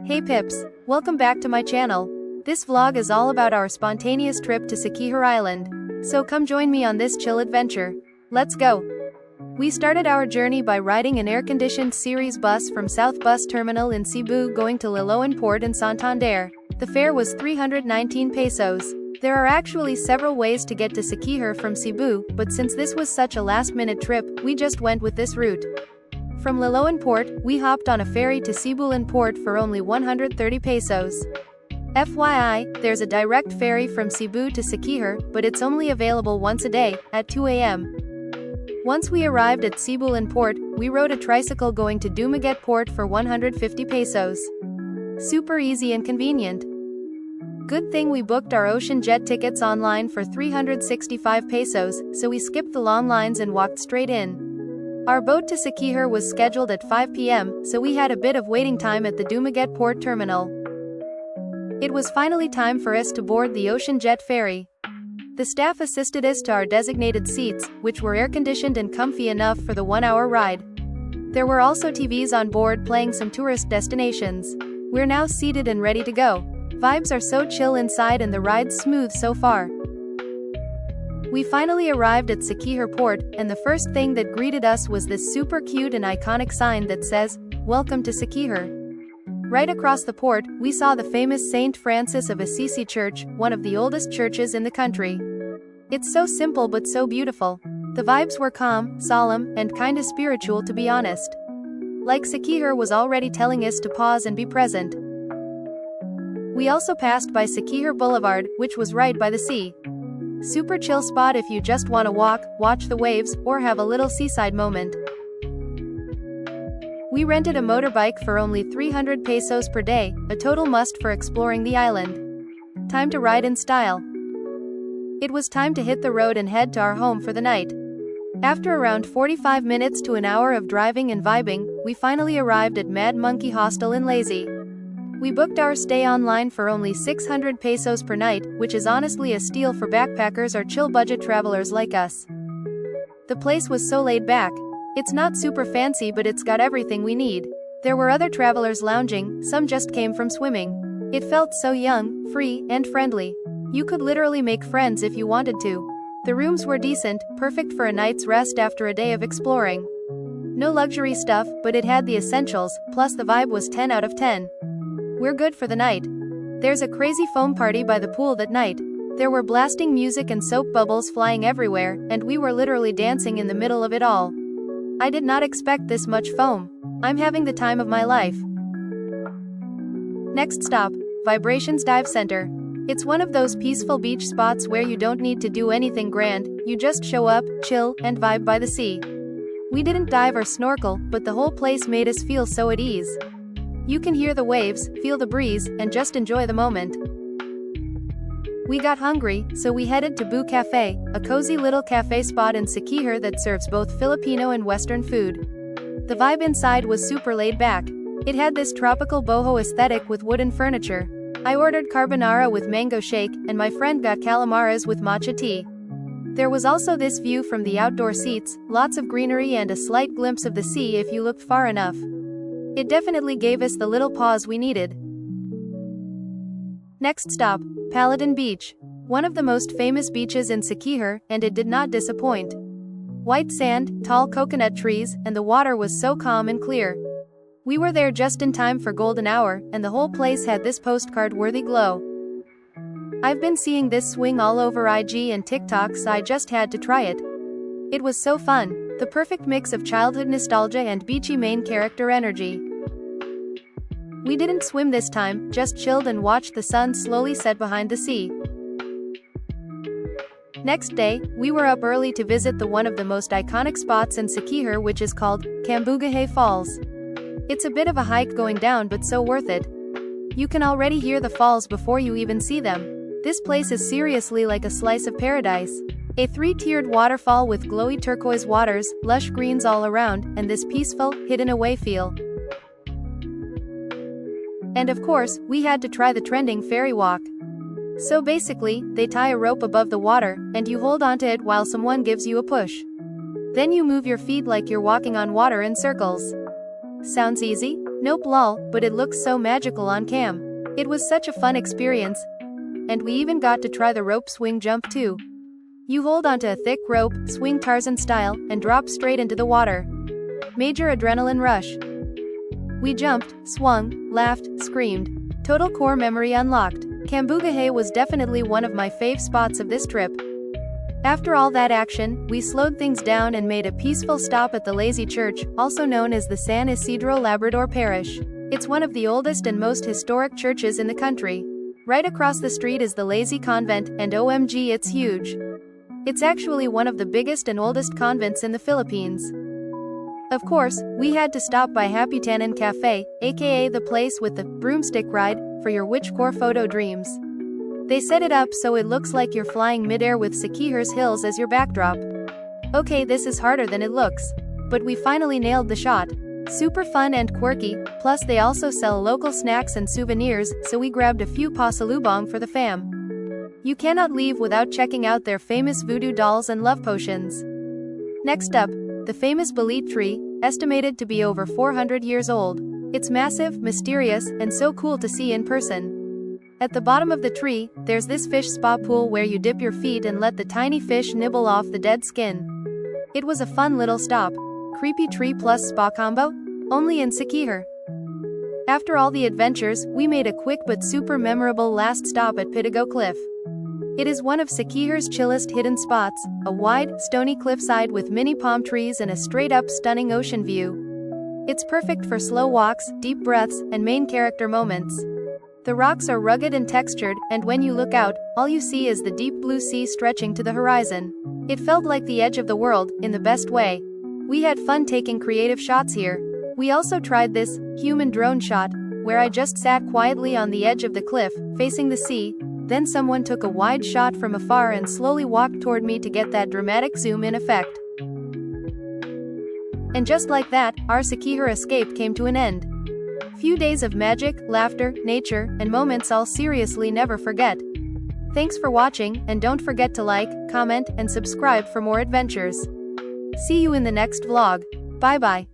Hey Pips, welcome back to my channel. This vlog is all about our spontaneous trip to Siquijor Island. So come join me on this chill adventure. Let's go. We started our journey by riding an air-conditioned series bus from South Bus Terminal in Cebu going to Liloan Port in Santander. The fare was 319 pesos. There are actually several ways to get to Siquijor from Cebu, but since this was such a last-minute trip, we just went with this route. From Liloan Port, we hopped on a ferry to Cebulan Port for only 130 pesos. FYI, there's a direct ferry from Cebu to Siquijor, but it's only available once a day, at 2 a.m. Once we arrived at Cebulan Port, we rode a tricycle going to Dumaguete Port for 150 pesos. Super easy and convenient. Good thing we booked our ocean jet tickets online for 365 pesos, so we skipped the long lines and walked straight in. Our boat to Siquijor was scheduled at 5 p.m., so we had a bit of waiting time at the Dumaguete Port terminal. It was finally time for us to board the ocean jet ferry. The staff assisted us to our designated seats, which were air-conditioned and comfy enough for the 1-hour ride. There were also TVs on board playing some tourist destinations. We're now seated and ready to go. Vibes are so chill inside and the ride's smooth so far. We finally arrived at Siquijor Port, and the first thing that greeted us was this super cute and iconic sign that says, "Welcome to Siquijor." Right across the port, we saw the famous Saint Francis of Assisi Church, one of the oldest churches in the country. It's so simple but so beautiful. The vibes were calm, solemn, and kinda spiritual to be honest. Like Siquijor was already telling us to pause and be present. We also passed by Siquijor Boulevard, which was right by the sea. Super chill spot if you just wanna walk, watch the waves, or have a little seaside moment. We rented a motorbike for only 300 pesos per day, a total must for exploring the island. Time to ride in style. It was time to hit the road and head to our home for the night. After around 45 minutes to an hour of driving and vibing, we finally arrived at Mad Monkey Hostel in Lazy. We booked our stay online for only 600 pesos per night, which is honestly a steal for backpackers or chill budget travelers like us. The place was so laid back. It's not super fancy, but it's got everything we need. There were other travelers lounging, some just came from swimming. It felt so young, free, and friendly. You could literally make friends if you wanted to. The rooms were decent, perfect for a night's rest after a day of exploring. No luxury stuff, but it had the essentials, plus the vibe was 10 out of 10. We're good for the night. There's a crazy foam party by the pool that night. There were blasting music and soap bubbles flying everywhere, and we were literally dancing in the middle of it all. I did not expect this much foam. I'm having the time of my life. Next stop, Vibrations Dive Center. It's one of those peaceful beach spots where you don't need to do anything grand, you just show up, chill, and vibe by the sea. We didn't dive or snorkel, but the whole place made us feel so at ease. You can hear the waves, feel the breeze, and just enjoy the moment. We got hungry, so we headed to Boo Cafe, a cozy little cafe spot in Siquijor that serves both Filipino and Western food. The vibe inside was super laid back. It had this tropical boho aesthetic with wooden furniture. I ordered carbonara with mango shake, and my friend got calamaras with matcha tea. There was also this view from the outdoor seats, lots of greenery and a slight glimpse of the sea if you looked far enough. It definitely gave us the little pause we needed. Next stop, Paladin Beach. One of the most famous beaches in Siquijor, and it did not disappoint. White sand, tall coconut trees, and the water was so calm and clear. We were there just in time for golden hour, and the whole place had this postcard-worthy glow. I've been seeing this swing all over IG and TikTok, so I just had to try it. It was so fun, the perfect mix of childhood nostalgia and beachy main character energy. We didn't swim this time, just chilled and watched the sun slowly set behind the sea. Next day, we were up early to visit one of the most iconic spots in Siquijor, which is called Cambugahay Falls. It's a bit of a hike going down, but so worth it. You can already hear the falls before you even see them. This place is seriously like a slice of paradise. A 3-tiered waterfall with glowy turquoise waters, lush greens all around, and this peaceful, hidden-away feel. And of course, we had to try the trending ferry walk. So basically, they tie a rope above the water, and you hold onto it while someone gives you a push. Then you move your feet like you're walking on water in circles. Sounds easy? Nope lol, but it looks so magical on cam. It was such a fun experience. And we even got to try the rope swing jump too. You hold onto a thick rope, swing Tarzan style, and drop straight into the water. Major adrenaline rush. We jumped, swung, laughed, screamed. Total core memory unlocked. Cambugahay was definitely one of my fave spots of this trip. After all that action, we slowed things down and made a peaceful stop at the Lazy Church, also known as the San Isidro Labrador Parish. It's one of the oldest and most historic churches in the country. Right across the street is the Lazy Convent, and OMG, it's huge. It's actually one of the biggest and oldest convents in the Philippines. Of course, we had to stop by Haputanan Cafe, aka the place with the broomstick ride, for your witchcore photo dreams. They set it up so it looks like you're flying midair with Siquijor's hills as your backdrop. Okay, this is harder than it looks. But we finally nailed the shot. Super fun and quirky, plus they also sell local snacks and souvenirs, so we grabbed a few pasalubong for the fam. You cannot leave without checking out their famous voodoo dolls and love potions. Next up, the famous Balit tree, estimated to be over 400 years old. It's massive, mysterious, and so cool to see in person. At the bottom of the tree, there's this fish spa pool where you dip your feet and let the tiny fish nibble off the dead skin. It was a fun little stop. Creepy tree plus spa combo? Only in Siquijor. After all the adventures, we made a quick but super memorable last stop at Pitigo Cliff. It is one of Siquijor's chillest hidden spots, a wide, stony cliffside with mini palm trees and a straight-up stunning ocean view. It's perfect for slow walks, deep breaths, and main character moments. The rocks are rugged and textured, and when you look out, all you see is the deep blue sea stretching to the horizon. It felt like the edge of the world, in the best way. We had fun taking creative shots here. We also tried this human drone shot, where I just sat quietly on the edge of the cliff, facing the sea. Then someone took a wide shot from afar and slowly walked toward me to get that dramatic zoom-in effect. And just like that, our Siquijor escape came to an end. Few days of magic, laughter, nature, and moments I'll seriously never forget. Thanks for watching, and don't forget to like, comment, and subscribe for more adventures. See you in the next vlog. Bye bye.